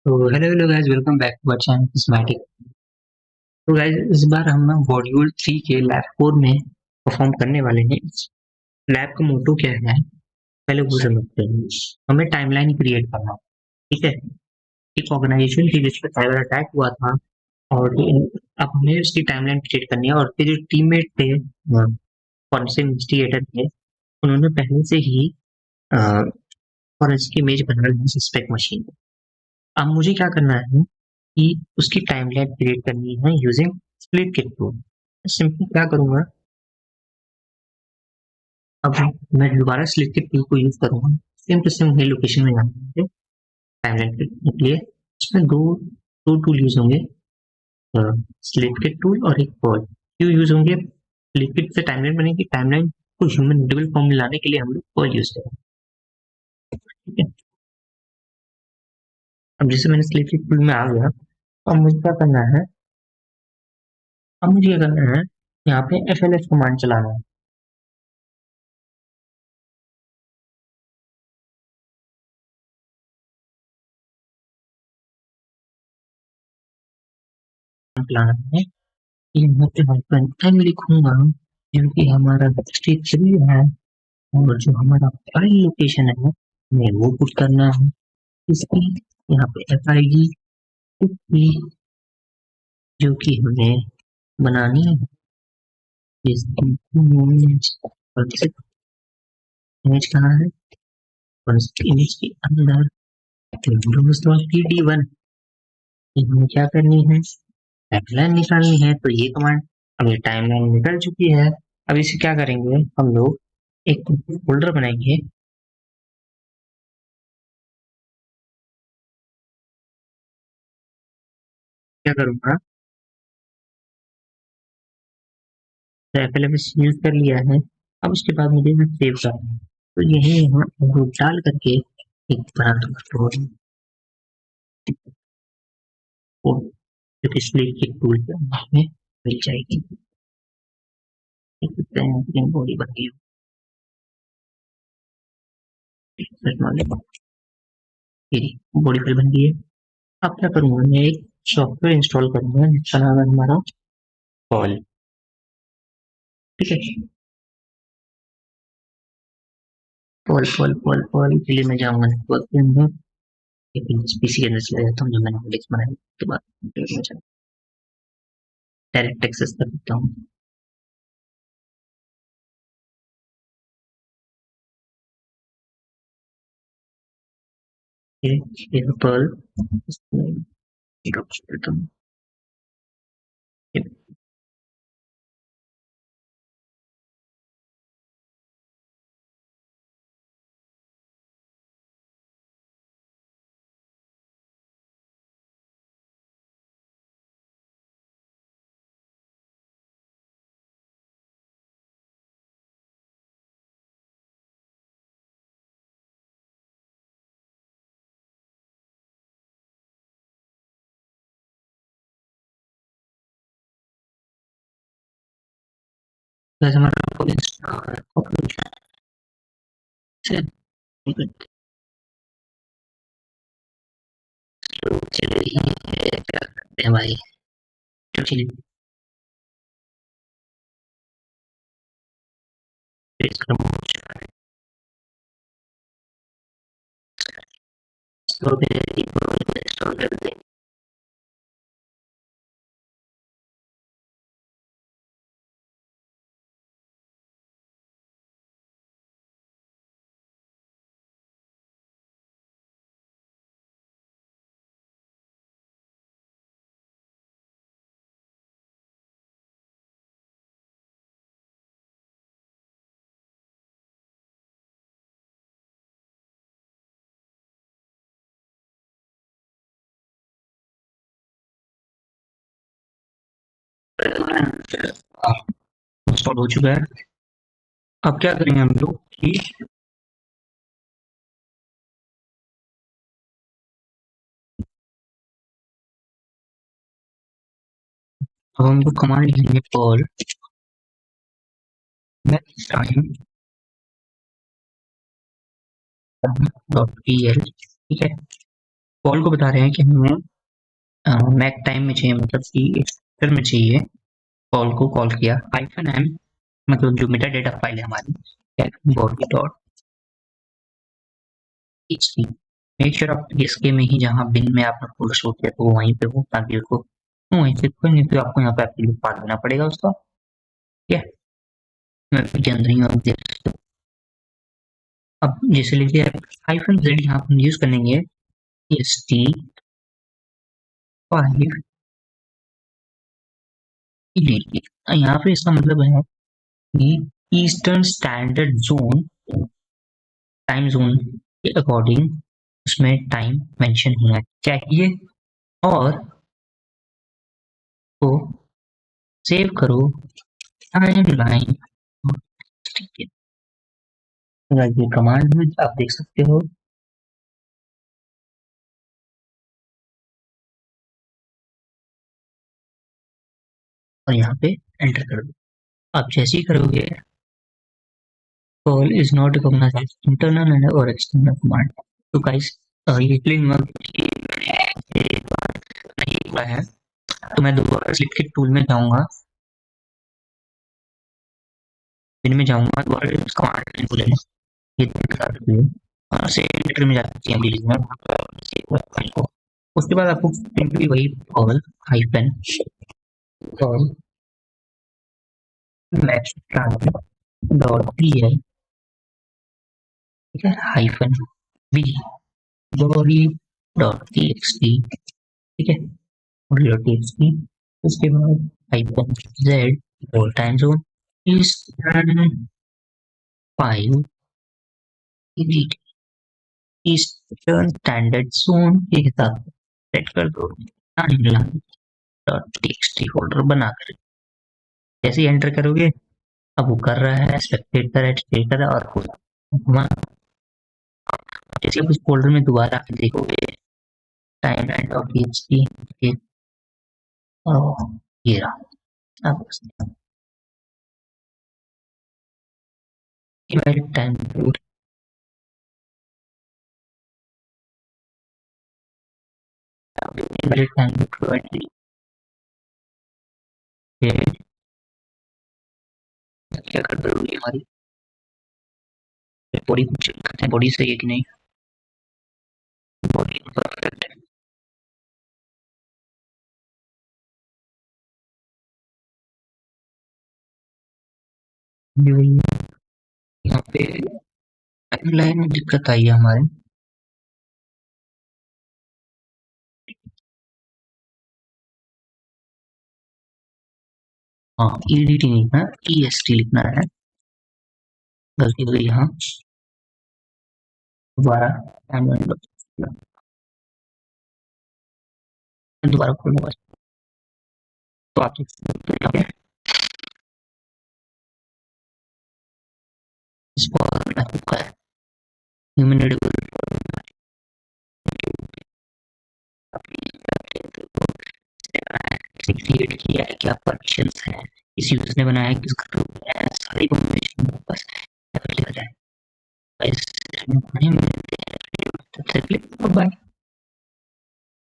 तो hello guys, welcome back to our channel systematic. तो guys, इस बार हम ना मॉड्यूल 3 के लैब 4 में परफॉर्म करने वाले हैं। इस लैब का मोटो क्या है, पहले वो समझते हैं। हमें टाइमलाइन क्रिएट करना है, ठीक है। एक ऑर्गेनाइजेशन थी जिस पर साइबर अटैक हुआ था, और अब हमें उसकी टाइमलाइन क्रिएट करनी है। और फिर जो टीममेट थे, कौन से इन्वेस्टिगेटर थे, उन्होंने पहले से ही फॉरेंसिक इमेज बना ली है सस्पेक्ट मशीन। अब मुझे क्या करना है कि उसकी टाइमलाइन क्रिएट करनी है using split kit tool. Simply क्या करूंगा, अब मैं दोबारा स्प्लिट किट टूल को यूज करूंगा। सेम टू सेम वही लोकेशन में जाना है टाइमलाइन के लिए। इसमें दो दो टूल यूज होंगे, स्प्लिट किट टूल और एक पर्ल। क्यों यूज होंगे? स्प्लिट किट से टाइमलाइन बनेगी, टाइमलाइन को ह्यूमन रीडेबल फॉर्म में लाने के लिए हम लोग पर्ल यूज करेंगे, ठीक है। अब जैसे मैंने स्प्लिट किट टूल में आ गया, तो अब मुझे क्या करना है, अब मुझे क्या करना है, यहाँ पे FLS कमांड चलाना है। चलाना है, यहाँ पे हाइफन एम लिखूंगा, जो कि हमारा 63 है। और जो हमारा फाइल लोकेशन है, हमें वो पुट करना है। इसकी यहाँ पे FID जो कि हमें बनानी है। इसकी इमेज, और इमेज कहाँ है, और इसकी इमेज के अंदर PD1 हमें क्या करनी है, टाइमलाइन निकालनी है। तो ये कमांड, अब ये टाइमलाइन निकल चुकी है। अब इसे क्या करेंगे हम लोग, एक फोल्डर बनाएंगे। क्या करूंगा, FLS यूज कर लिया है। अब उसके बाद मुझे यहाँ सेव करना है, तो यही यहाँ ग्रुप डाल करके एक बना दूंगा स्टोर को, जो कि स्प्लिट के टूल के अंदर में मिल जाएगी। देख सकते हैं अपनी बॉडी बन गई, सर्च मार लें, बॉडी फाइल बन गई है। अब क्या करूंगा, मैं एक सॉफ्टवेयर इंस्टॉल करूंगा जिसका नाम है हमारा कॉल, ठीक है। कॉल कॉल कॉल कॉल के लिए मैं जाऊंगा नेटवर्क के अंदर, लेकिन इस PC के अंदर चला जाता हूँ जो मैंने इंडेक्स बनाया उसके बाद डायरेक्ट एक्सेस कर देता हूँ। ये पर्ल इसमें ड्रॉप करता हूँ। जैसे हमारा चल रही है, क्या करते हैं भाई, तो चलिए इसका इंस्टॉल कर दें। इंस्टॉल हो चुका है। अब क्या करेंगे हम लोग कि अब हम लोग कमांड लिखेंगे perl next time dot PL, ठीक है। कॉल को बता रहे हैं कि हमें मैक टाइम में चाहिए, मतलब कि एक्सेल में चाहिए। कॉल को कॉल किया हाइफन एम, मतलब जो मेटा डेटा फाइल है हमारी body dot TXT. Make sure आप टीएसके में ही, जहाँ बिन में आपने फोल्डर शो किया तो वो वहीं पे हो, ताकि उसको वहीं से कोई नहीं, तो आपको यहाँ पे आपके पास देना पड़ेगा उसका। ठीक है, मैं के अंदर ही हूँ, आप देख सकते हो। अब जैसे लीजिए हाइफन जेड यहाँ पर यूज करेंगे टीएसटी 5 यहाँ पे इसका मतलब है कि eastern standard zone time zone के अकॉर्डिंग उसमें टाइम मेंशन होना चाहिए। और तो सेव करो टाइम लाइन। ठीक है, ये कमांड में आप देख सकते हो। और यहाँ पे एंटर कर दो। आप जैसे ही करोगे call is not recognized internal and और एक्सटर्नल कमांड। तो गाइस ये क्लीन नहीं हुआ है, तो मैं दोबारा स्लिप टूल में जाऊंगा, इनमें जाऊंगा दोबारा कमांड बोलेगा ये सेव एडिटर में जाती है डिलीट में फाइल को। उसके बाद आपको सिंपली वही call hyphen call match dot P है, ठीक है, hyphen B body dot T X T, ठीक है, body dot T X T. उसके बाद हाइफन जेड और time zone is 5 eastern standard zone के हिसाब से सेट कर दो टाइमलाइन डॉट टीएक्सटी फोल्डर बनाकर। जैसे ही एंटर करोगे अब वो कर रहा है, एक्सपेक्टेड कर रहा है और पूरा जैसे आप उस फोल्डर में दोबारा आके देखोगे टाइमलाइन डॉट टीएक्सटी, ये रहा। अब टाइम टाइम क्या कर दोगे हमारी बॉडी को चेक करते हैं, बॉडी सही है कि नहीं। बॉडी परफेक्ट है। यहाँ पे टाइमलाइन में दिक्कत आई है हमारे। हाँ ईडीटी नहीं है, ईएसटी लिखना है, गलती हो गई यहाँ। दोबारा दोबारा खोलूंगा तो आप इसको है ह्यूमन क्रिएट किया है, क्या परमिशंस है, किस यूजर ने बनाया है, किसका ग्रुप है, सारी इन्फॉर्मेशन बस लिखा जाए। बाय।